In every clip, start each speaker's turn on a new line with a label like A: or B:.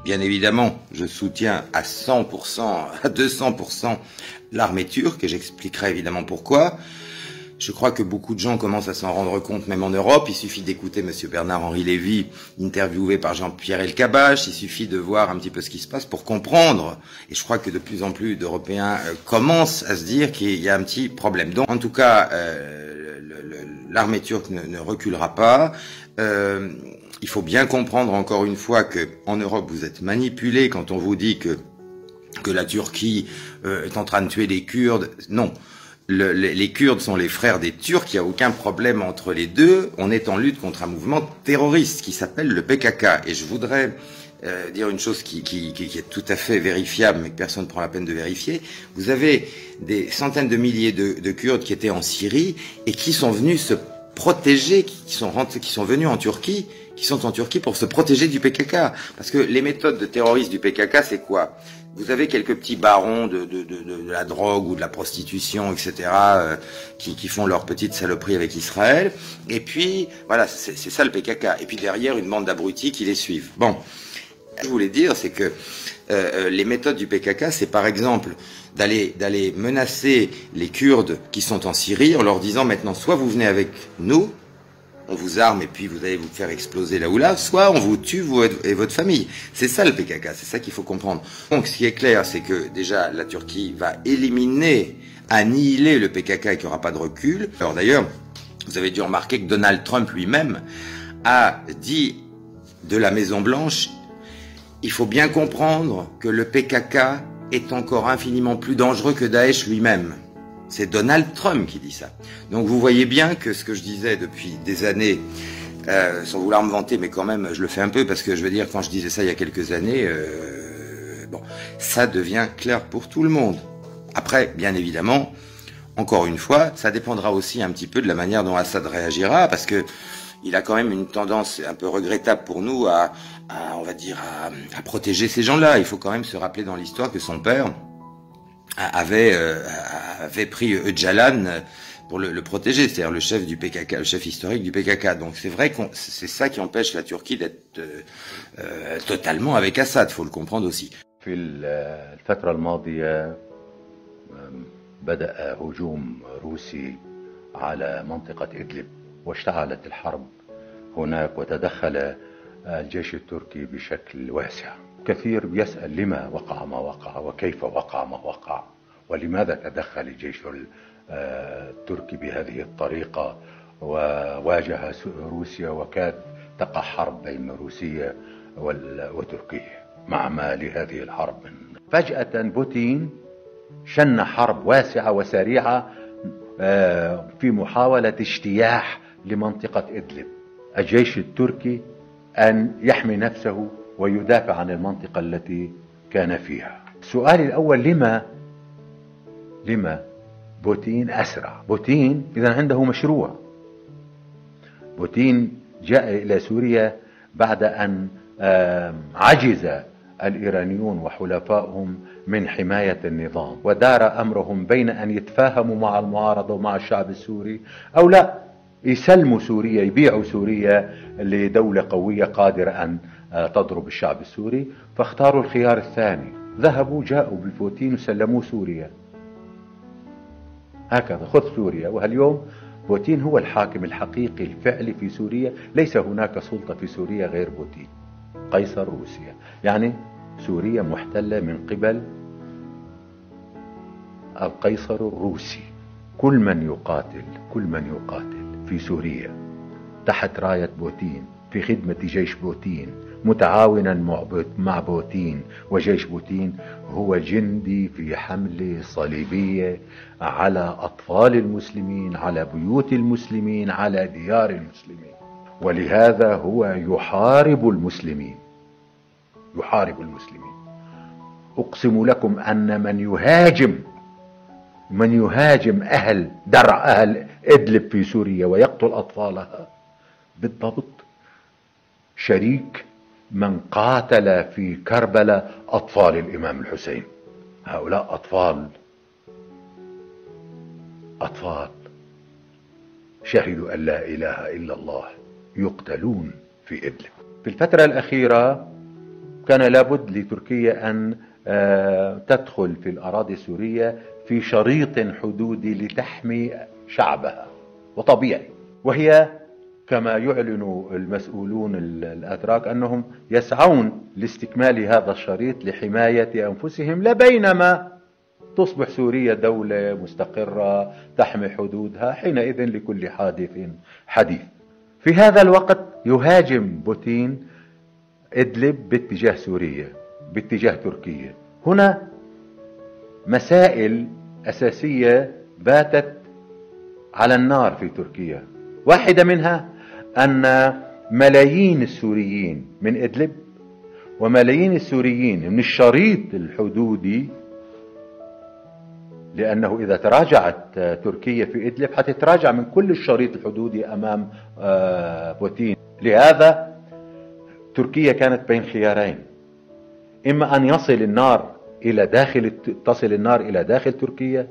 A: Bien évidemment, je soutiens à 100%, à 200% l'armée turque, et j'expliquerai évidemment pourquoi. Je crois que beaucoup de gens commencent à s'en rendre compte, même en Europe. Il suffit d'écouter Monsieur Bernard-Henri Lévy, interviewé par Jean-Pierre Elkabbach. Il suffit de voir un petit peu ce qui se passe pour comprendre. Et je crois que de plus en plus d'Européens commencent à se dire qu'il y a un petit problème. Donc, en tout cas, l'armée turque ne reculera pas. Il faut bien comprendre encore une fois que en Europe, vous êtes manipulés quand on vous dit que la Turquie est en train de tuer les Kurdes. Non. Les Kurdes sont les frères des Turcs, il n'y a aucun problème entre les deux. On est en lutte contre un mouvement terroriste qui s'appelle le PKK. Et je voudrais dire une chose qui est tout à fait vérifiable, mais que personne ne prend la peine de vérifier. Vous avez des centaines de milliers de Kurdes qui étaient en Syrie et qui sont venus se protéger, qui sont venus en Turquie, qui sont en Turquie pour se protéger du PKK. Parce que les méthodes de terroristes du PKK, c'est quoi? Vous avez quelques petits barons de la drogue ou de la prostitution, etc., qui font leur petite saloperie avec Israël. Et puis, voilà, c'est ça le PKK. Et puis derrière, une bande d'abrutis qui les suivent. Bon, ce que je voulais dire, c'est que les méthodes du PKK, c'est par exemple d'aller menacer les Kurdes qui sont en Syrie en leur disant maintenant, soit vous venez avec nous, on vous arme et puis vous allez vous faire exploser là ou là, soit on vous tue, vous et votre famille. C'est ça le PKK, c'est ça qu'il faut comprendre. Donc ce qui est clair, c'est que déjà la Turquie va éliminer, annihiler le PKK et qu'il n'y aura pas de recul. Alors d'ailleurs, vous avez dû remarquer que Donald Trump lui-même a dit de la Maison Blanche, il faut bien comprendre que le PKK est encore infiniment plus dangereux que Daesh lui-même. C'est Donald Trump qui dit ça. Donc vous voyez bien que ce que je disais depuis des années, sans vouloir me vanter, mais quand même je le fais un peu, parce que je veux dire, quand je disais ça il y a quelques années, bon, ça devient clair pour tout le monde. Après, bien évidemment, encore une fois, ça dépendra aussi un petit peu de la manière dont Assad réagira, parce que il a quand même une tendance un peu regrettable pour nous à on va dire, à protéger ces gens-là. Il faut quand même se rappeler dans l'histoire que son père avait pris Öcalan pour le protéger, c'est-à-dire le chef du PKK, le chef historique du PKK. Donc c'est vrai que c'est ça qui empêche la Turquie d'être totalement avec Assad, faut le comprendre aussi.
B: في الفترة الماضية بدأ هجوم روسي على منطقة إدلب واشتعلت الحرب هناك وتدخل الجيش التركي بشكل واسع. كثير يسأل لما وقع ما وقع وكيف وقع ما وقع ولماذا تدخل الجيش التركي بهذه الطريقة وواجه روسيا وكاد تقع حرب بين روسيا وتركيا مع ما لهذه الحرب. فجأة بوتين شن حرب واسعة وسريعة في محاولة اجتياح لمنطقة إدلب. الجيش التركي أن يحمي نفسه ويدافع عن المنطقة التي كان فيها. السؤال الأول لما بوتين أسرع؟ بوتين إذا عنده مشروع. بوتين جاء إلى سوريا بعد أن عجز الإيرانيون وحلفائهم من حماية النظام ودار أمرهم بين أن يتفاهموا مع المعارضة ومع الشعب السوري أو لا يسلموا سوريا، يبيعوا سوريا لدولة قوية قادرة أن تضرب الشعب السوري، فاختاروا الخيار الثاني. ذهبوا جاءوا ببوتين وسلموا سوريا. هكذا خذ سوريا. واليوم بوتين هو الحاكم الحقيقي الفعلي في سوريا، ليس هناك سلطة في سوريا غير بوتين. قيصر روسيا، يعني سوريا محتلة من قبل القيصر الروسي. كل من يقاتل في سوريا تحت راية بوتين في خدمة جيش بوتين متعاونا مع بوتين وجيش بوتين هو جندي في حملة صليبية على أطفال المسلمين، على بيوت المسلمين، على ديار المسلمين. ولهذا هو يحارب المسلمين. أقسم لكم أن من يهاجم أهل درع، أهل إدلب في سوريا ويقتل أطفالها بالضبط شريك من قاتل في كربلاء أطفال الإمام الحسين. هؤلاء أطفال شهدوا أن لا إله إلا الله يقتلون في إدلب. في الفترة الأخيرة كان لابد لتركيا أن تدخل في الأراضي السورية في شريط حدودي لتحمي شعبها، وطبيعي. وهي كما يعلن المسؤولون الأتراك أنهم يسعون لاستكمال هذا الشريط لحماية أنفسهم، لبينما تصبح سوريا دولة مستقرة تحمي حدودها، حينئذ لكل حادث حديث. في هذا الوقت يهاجم بوتين إدلب باتجاه سوريا، باتجاه تركيا. هنا مسائل أساسية باتت على النار في تركيا. واحدة منها أن ملايين السوريين من إدلب وملايين السوريين من الشريط الحدودي، لأنه إذا تراجعت تركيا في إدلب حتتراجع من كل الشريط الحدودي أمام بوتين. لهذا تركيا كانت بين خيارين: إما أن تصل النار إلى داخل تركيا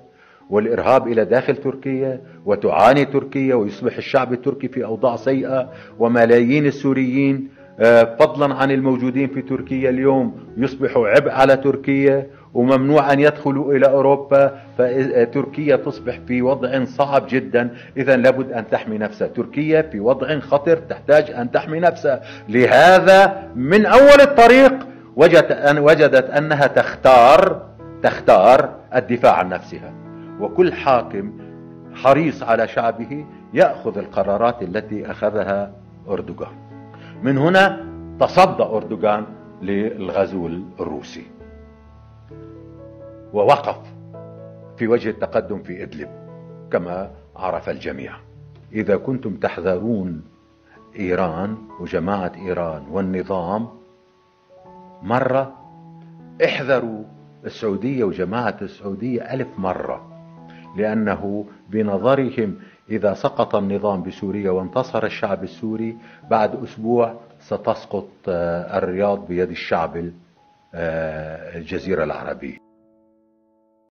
B: والإرهاب إلى داخل تركيا وتعاني تركيا ويصبح الشعب التركي في أوضاع سيئة، وملايين السوريين فضلا عن الموجودين في تركيا اليوم يصبحوا عبء على تركيا وممنوع أن يدخلوا إلى أوروبا، فتركيا تصبح في وضع صعب جدا. إذا لابد أن تحمي نفسها. تركيا في وضع خطر، تحتاج أن تحمي نفسها. لهذا من أول الطريق وجدت أنها تختار الدفاع عن نفسها، وكل حاكم حريص على شعبه يأخذ القرارات التي أخذها أردوغان. من هنا تصدى أردوغان للغزو الروسي ووقف في وجه التقدم في إدلب كما عرف الجميع. إذا كنتم تحذرون إيران وجماعة إيران والنظام مرة، احذروا السعودية وجماعة السعودية 1000 مرة، لأنه بنظرهم إذا سقط النظام بسوريا وانتصر الشعب السوري بعد أسبوع ستسقط الرياض بيد الشعب الجزيرة العربية.